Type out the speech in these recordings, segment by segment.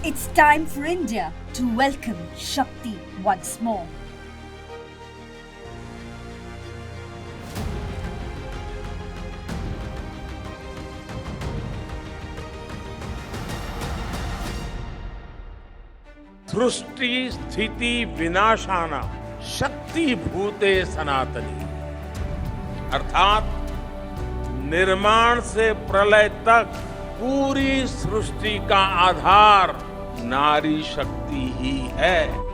It's time for India to welcome Shakti once more. सृष्टि स्थिति विनाशाना शक्ति भूते सनातनी, अर्थात निर्माण से प्रलय तक पूरी सृष्टि का आधार नारी शक्ति ही है।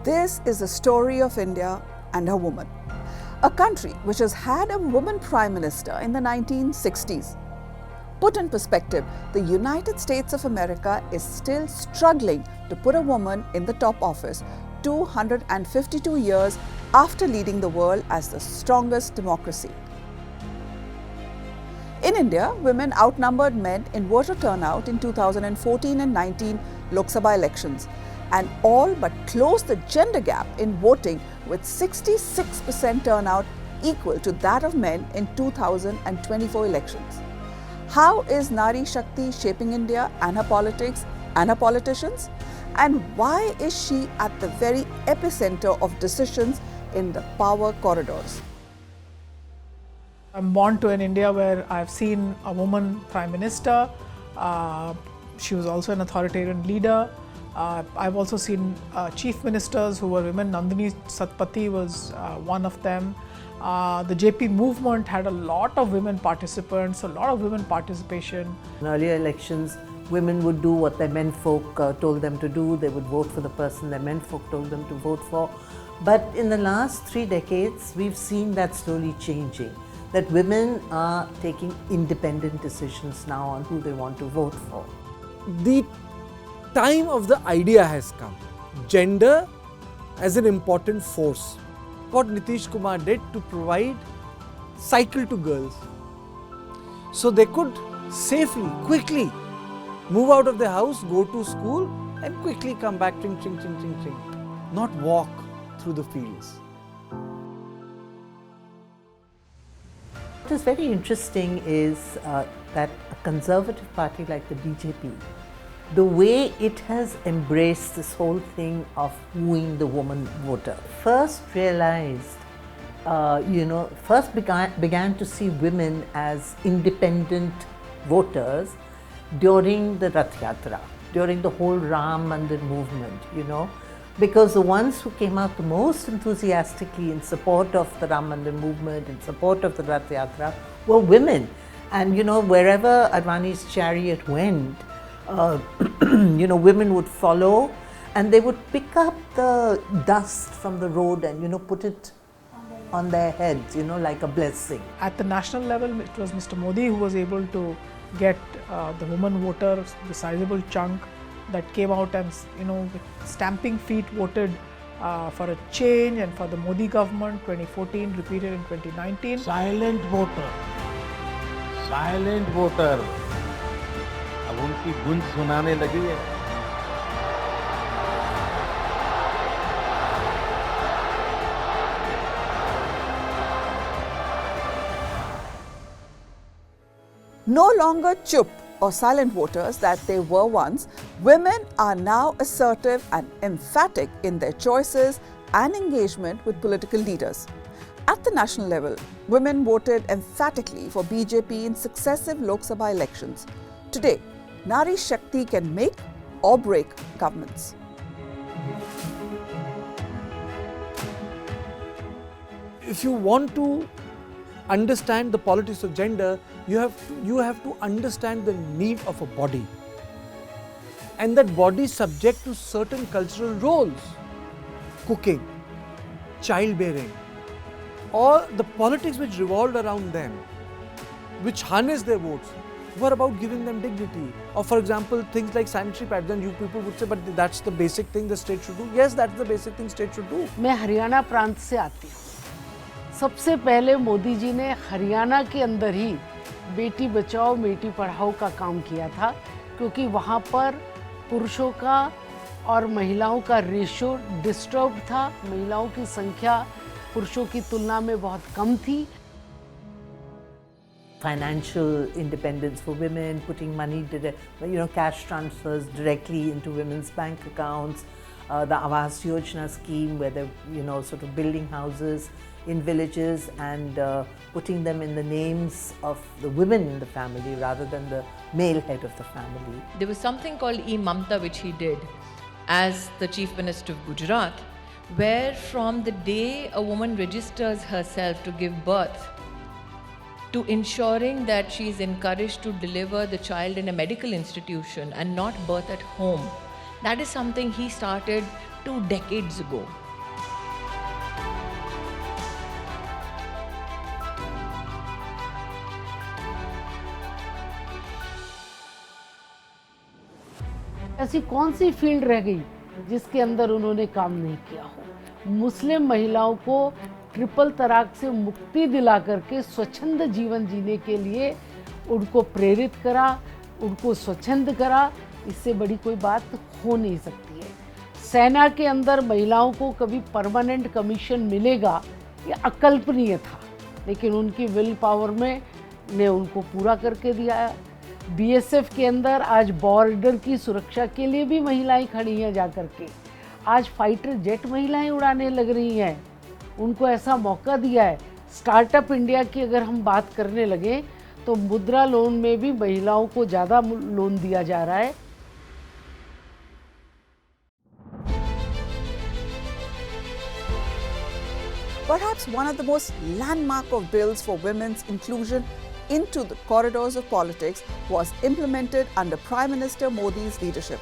This is the story of India and a woman. A country which has had a woman prime minister in the 1960s. Put in perspective, the United States of America is still struggling to put a woman in the top office 252 years after leading the world as the strongest democracy. In India, women outnumbered men in voter turnout in 2014 and 19 Lok Sabha elections, and all but closed the gender gap in voting with 66% turnout equal to that of men in 2024 elections. How is Nari Shakti shaping India and her politics and her politicians? And why is she at the very epicenter of decisions in the power corridors? I'm born to an India where I've seen a woman Prime Minister. She was also an authoritarian leader. I've also seen chief ministers who were women. Nandini Satpathy was one of them. The JP movement had a lot of women participants, a lot of women participation. In earlier elections, women would do what their menfolk told them to do. They would vote for the person their menfolk told them to vote for. But in the last 3 decades, we've seen that slowly changing. That women are taking independent decisions now on who they want to vote for. The time of the idea has come. Gender as an important force. What Nitish Kumar did to provide cycle to girls, so they could safely, quickly move out of the house, go to school and quickly come back, tring, tring, tring, tring, tring. Not walk through the fields. What is very interesting is that a conservative party like the BJP, the way it has embraced this whole thing of wooing the woman voter, first realized, first began to see women as independent voters during the Rath Yatra, during the whole Ram Mandir movement, because the ones who came out the most enthusiastically in support of the Ram Mandir movement, in support of the Rath Yatra, were women. And wherever Advani's chariot went, women would follow and they would pick up the dust from the road and put it on their heads, like a blessing. At the national level, it was Mr. Modi who was able to get the woman voters, the sizable chunk that came out and with stamping feet voted for a change and for the Modi government, 2014 repeated in 2019. Silent voter अब उनकी गूंज सुनाने लगी है। No longer chup or silent voters that they were once, women are now assertive and emphatic in their choices and engagement with political leaders. At the national level, women voted emphatically for BJP in successive Lok Sabha elections. Today, Nari Shakti can make or break governments. If you want to understand the politics of gender, you have to understand the need of a body. And that body is subject to certain cultural roles. Cooking, childbearing, or the politics which revolved around them, which harness their votes. were about giving them dignity. Or for example, things like sanitary pads, then you people would say, but that's the basic thing the state should do. Yes, that's the basic thing state should do. मैं हरियाणा प्रांत से आती हूँ। सबसे पहले मोदी जी ने हरियाणा के अंदर ही बेटी बचाओ बेटी पढ़ाओ का काम किया था, क्योंकि वहाँ पर पुरुषों का और महिलाओं का रेशो डिस्टर्ब था। महिलाओं की संख्या पुरुषों की तुलना में बहुत कम थी। Financial independence for women, putting money, cash transfers directly into women's bank accounts, the Awas Yojana scheme where they're, sort of building houses in villages and putting them in the names of the women in the family rather than the male head of the family. There was something called E-Mamta which he did as the Chief Minister of Gujarat, where from the day a woman registers herself to give birth to ensuring that she is encouraged to deliver the child in a medical institution and not birth at home. That is something he started 2 decades ago. ऐसी कौन सी field रह गई जिसके अंदर उन्होंने काम नहीं किया हो। मुस्लिम महिलाओं को ट्रिपल तलाक से मुक्ति दिला करके स्वच्छंद जीवन जीने के लिए उनको प्रेरित करा, उनको स्वच्छंद करा। इससे बड़ी कोई बात हो नहीं सकती है। सेना के अंदर महिलाओं को कभी परमानेंट कमीशन मिलेगा ये अकल्पनीय था, लेकिन उनकी विल पावर में ने उनको पूरा करके दिया है। बीएसएफ के अंदर आज बॉर्डर की सुरक्षा के लिए भी महिलाएं खड़ी हैं जा कर के। आज फाइटर जेट महिलाएं उड़ाने लग रही हैं, उनको ऐसा मौका दिया है। स्टार्टअप इंडिया की अगर हम बात करने लगे तो मुद्रा लोन में भी महिलाओं को ज़्यादा लोन दिया जा रहा है। Perhaps one of the most landmark of bills for women's inclusion into the corridors of politics was implemented under Prime Minister Modi's leadership.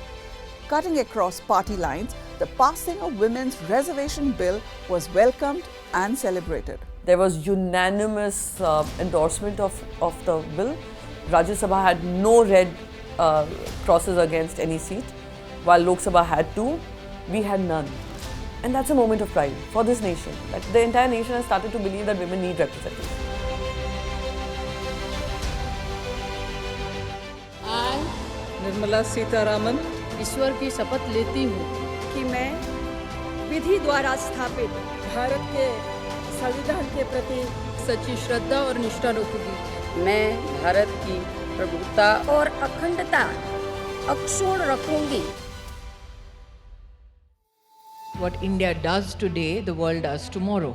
Cutting across party lines, the passing of Women's Reservation Bill was welcomed and celebrated. There was unanimous endorsement of the bill. Rajya Sabha had no red crosses against any seat, while Lok Sabha had 2, we had none. And that's a moment of pride for this nation, that the entire nation has started to believe that women need representation. I, Nirmala Sitharaman, ईश्वर की शपथ लेती हूँ कि मैं विधि द्वारा स्थापित भारत के संविधान के प्रति सच्ची श्रद्धा और निष्ठा रखूंगी। मैं भारत की प्रभुता और अखंडता अक्षुण्ण रखूंगी। What India does today, the world does tomorrow.